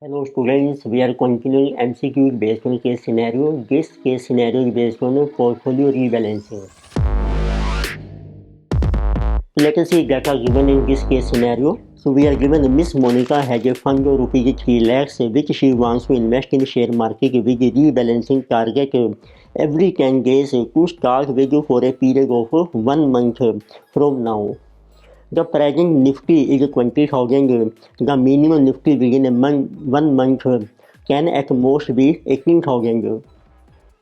Hello students, we are continuing MCQ based on case scenario. This case scenario is based on portfolio rebalancing. Let us see data given in this case scenario. So we are given Miss Monica has a fund of rupees 3 lakhs which she wants to invest in share market with a rebalancing target every 10 days to start with for a period of 1 month from now. The present Nifty is 20,000. The minimum Nifty within a month, 1 month can at most be 18,000.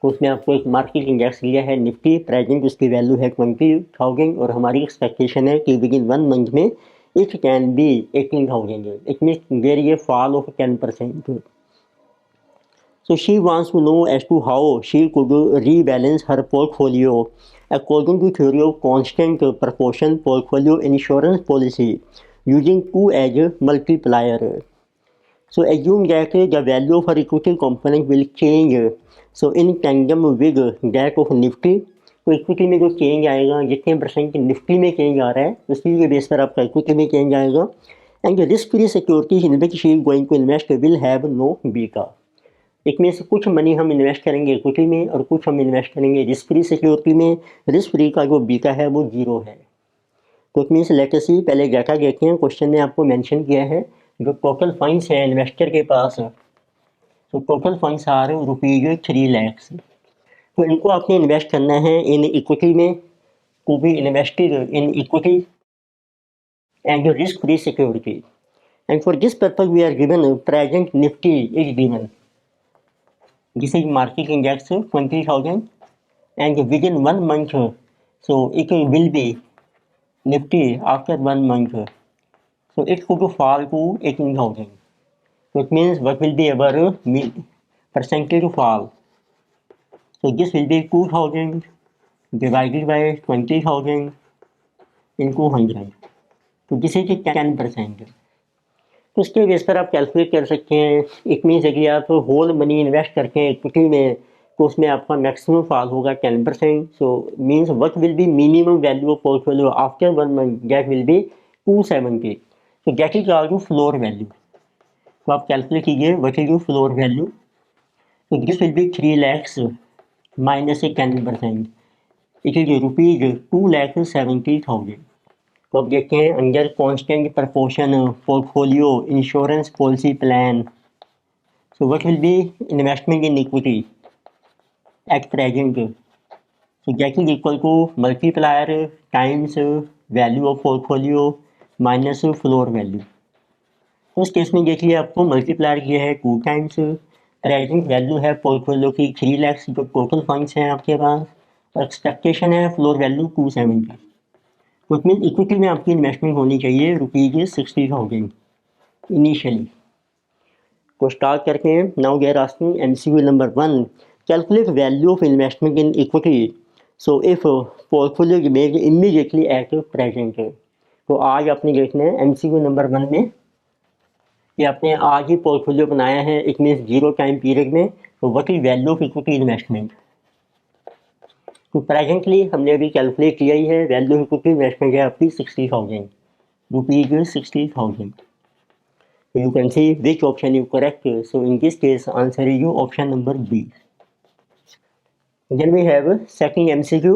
तो उसमें आपको एक market index दिया है Nifty, present उसकी value है 20,000 और हमारी एक्सपेक्टेशन है कि विद इन 1 मंथ में it can be 18,000. It means there is a fall of 10%. So she wants to know as to how she could rebalance her portfolio according to theory of constant proportion portfolio insurance policy using 2 as a multiplier. So assume that the value of her equity component will change so in tandem with that of Nifty. तो equity में जो change आएगा जितने percent Nifty में change आ रहा है उसी के बेस पर आपका इक्विटी में चेंज आएगा. And risk free securities in which she is going to invest will have no beta. एक में से कुछ मनी हम इन्वेस्ट करेंगे इक्विटी में और कुछ हम इन्वेस्ट करेंगे रिस्क फ्री सिक्योरिटी में. रिस्क फ्री का जो बीटा है वो 0 है. तो इट मीन्स लेट अस सी पहले डाटा देखते हैं. क्वेश्चन ने आपको मेंशन किया है जो टोटल फंड्स है इन्वेस्टर के पास. तो total funds are rupees 3 lakhs. तो इनको आपने इन्वेस्ट करना है इन इक्विटी में, to be invested in equity and risk free security. And for this purpose we are given present Nifty is given. This is market index 20,000 and within 1 month so it will be Nifty after 1 month so it could fall to 18,000. So it means what will be our percentage fall. So this will be 2,000 divided by 20,000 into 100. So this is 10%. तो उसके base पर आप calculate कर सकते हैं. It means यदि आप whole money invest करते हैं इक्विटी में तो उसमें आपका मैक्सिमम फॉल होगा 10%. So means what will be minimum value of portfolio after 1 month that will be 270. So that is also floor value. तो आप कैलकुलेट कीजिए what is your floor value. तो this will be 3 lakhs minus 10%. It is rupees 2,70,000. तो अब देखते हैं under constant proportion portfolio insurance policy plan. So what will be investment in equity at present. So that is equal to multiplier times value of portfolio minus floor value. तो उस case में देखिए आपको multiplier किया है 2 times. Present value है portfolio की 3 lakhs जो टोटल फंड्स हैं आपके पास और एक्सपेक्टेशन है फ्लोर वैल्यू 270. तो उसमें इक्विटी में आपकी इन्वेस्टमेंट होनी चाहिए रुपीज 60,000 इनिशियली. तो स्टार्ट करते हैं. Now we are asking MCQ number 1 calculate value of investment in equity. So if portfolio remains immediately at present. तो आज आपने देखना है एमसीक्यू नंबर 1 में कि आपने आज ही पोर्टफोलियो बनाया है इट मीन्स 0 टाइम पीरियड में. तो what is value of equity investment. तो प्रेजेंटली हमने अभी कैलकुलेट किया ही है. वैल्यू इक्विटी इन्वेस्टमेंट है आपकी 60,000 rupees 60,000. So you can see which option is correct. So in this case answer is your option number B. Then we have second MCQ.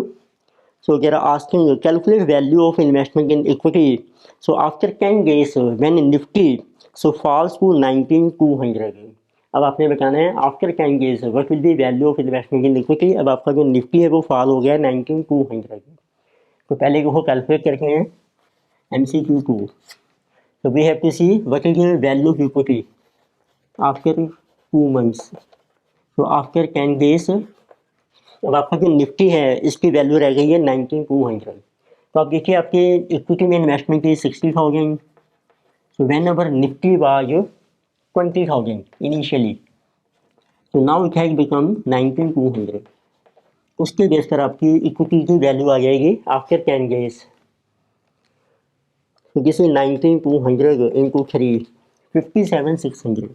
So they are asking calculate value of investment in equity. So after 10 days when Nifty so falls to 19,200. अब आपने बताना है after 10 days what will be value of investment in equity. अब आपका जो Nifty है वो fall हो गया 19,200. तो पहले वो कैलकुलेट करते हैं MCQ 2. तो we have to see what is value of equity after 2 months. तो आफ्टर 10 days अब आपका जो निफ्टी है इसकी वैल्यू रह गई है 19,200. तो आप देखिए आपके इक्विटी में इन्वेस्टमेंट की 60,000. So when our Nifty was 20,000 initially. So now it has become 19,200. उसके बेस पर आपकी इक्विटी की वैल्यू आ जाएगी आफ्टर 10 days. तो दिस इज 19,200 into 3 57,600.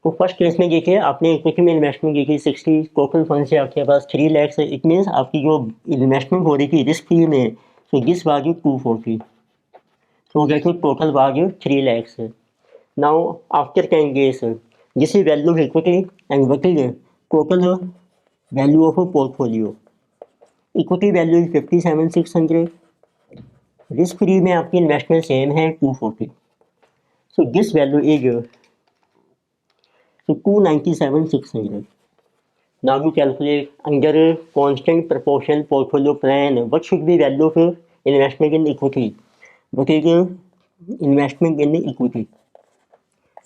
तो फर्स्ट केस में देखिए आपने इक्विटी में इन्वेस्टमेंट की 60 टोटल फंड से आपके पास 3 lakhs. इट मीन्स आपकी जो इन्वेस्टमेंट हो रही थी रिस्क फ्री में सो दिस वाज 240. सो देखिए total was 3 lakhs. Now, after can guess this is value of equity and what is total value of a portfolio. Equity value is 57,600. Risk free में आपकी investment same है 240. So this value is 297,600. Now you calculate under constant proportion portfolio plan what should be value of investment in equity. What is investment in equity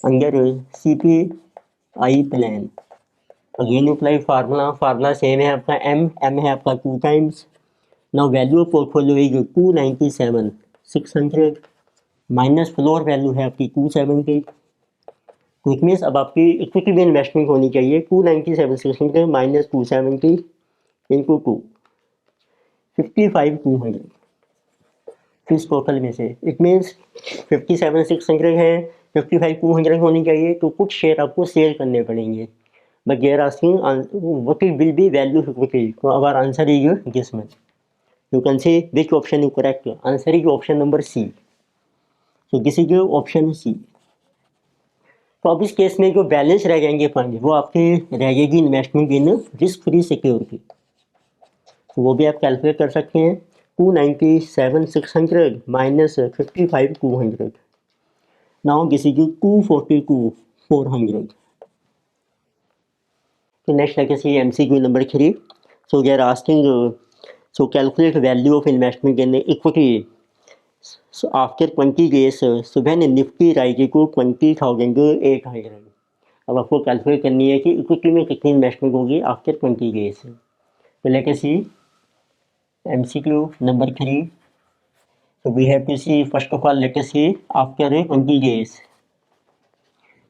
under CPI plan. Again apply formula same है आपका m है आपका 2 times. Now value of portfolio is 297,600 minus floor value है आपकी 270. तो it means अब आपकी equity में इन्वेस्टमेंट होनी चाहिए 297,600 माइनस 270 इंटू 2 55,200. फिर टोटल में से इट मीन्स 57,600 है 55,200 होनी चाहिए. तो कुछ शेयर आपको सेल करने पड़ेंगे. But they're asking what will be value of equity. तो our answer is this much. You can say which option is correct. Answer is option number C. तो दिस इज ऑप्शन सी. तो अब इस case में जो balance रह जाएंगे fund वो आपके रह जाएगी इन्वेस्टमेंट इन रिस्क फ्री सिक्योरिटी. तो वो भी आप कैलकुलेट कर सकते हैं 297,600 माइनस 55,200. Now this is 242,400. तो नेक्स्ट है किसी MCQ number 3. So they are asking so calculate value of investment in equity. So after 20 days, so when Nifty rise को 20,800. अब आपको कैलकुलेट करनी है कि इक्विटी में कितनी इन्वेस्टमेंट होगी आफ्टर 20 डेज. तो let us see MCQ number 3. So we have to see first of all let us see after 20 days.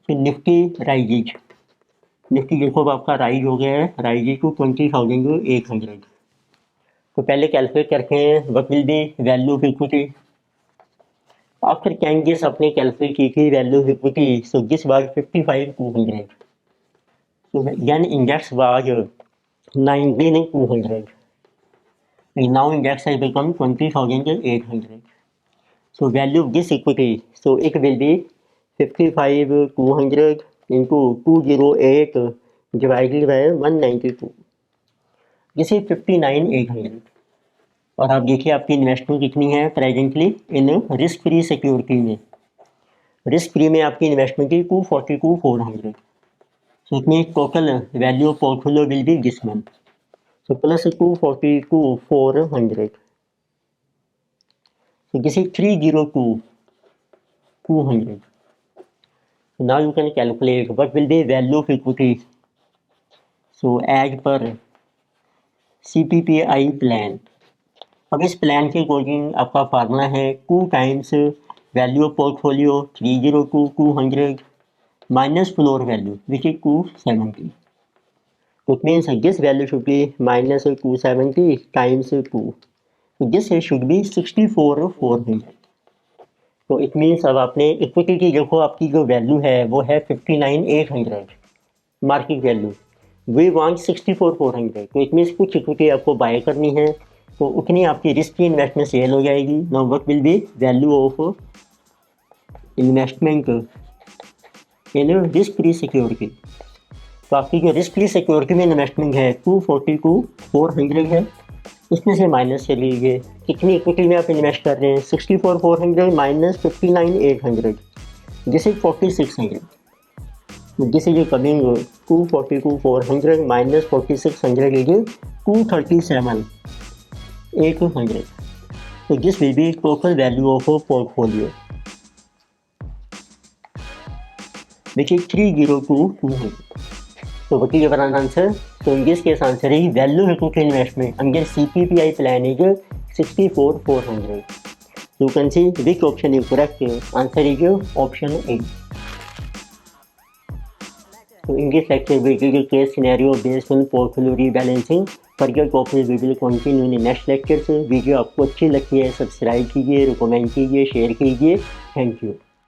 So Nifty rise देखो अब आपका राइज हो गया है राइज को 20,800. तो पहले कैलकुलेट करते हैं what will be value of equity. After can guess अपने कैलकुलेट की थी value of equity. So this was 55,200. So then index was 19,200. Now index has become 20,800. So value of this equity so it will be 55,200 into 208 divided by 192. This is 59,800. और आप देखिए आपकी investment कितनी है presently in risk free security में. Risk free में आपकी investment की 242,400. सो इतनी total value of portfolio will be this month. So plus 242,400. So this is 302,200. Now you can calculate what will be value of equity. So as per CPPI plan. अब इस plan के according आपका formula है 2 times value of portfolio 302,200 minus floor value which is 270. तो it means this value should be minus 270 times 2. तो this should be 64,400. तो it means अब आपने इक्विटी की देखो आपकी जो वैल्यू है वो है 59,800 मार्केट वैल्यू. We want 64,400. तो इट मीन्स कुछ इक्विटी आपको बाय करनी है तो उतनी आपकी रिस्क की इन्वेस्टमेंट सेल हो जाएगी. Now what will be value of investment in risk free security. तो आपकी जो रिस्क फ्री सिक्योरिटी में इन्वेस्टमेंट है 242,400 है. इसमें से माइनस कर लीजिए कितनी इक्विटी में आप इन्वेस्ट कर रहे हैं 64,400 minus 59,800. This is 46,600. This is coming 242,400 minus 46,600 is 237,800. So this will be total value of a portfolio which is 302,200. So what is your answer? So in this case answer is value equity investment under CPPI plan is 64,400. So you can see which option is correct. Answer is option A. So in this lecture we give a case scenario based on portfolio rebalancing. Further topic we will continue in next lecture से. Video आपको अच्छी लगती है subscribe कीजिए, recommend कीजिए, share कीजिए. Thank you.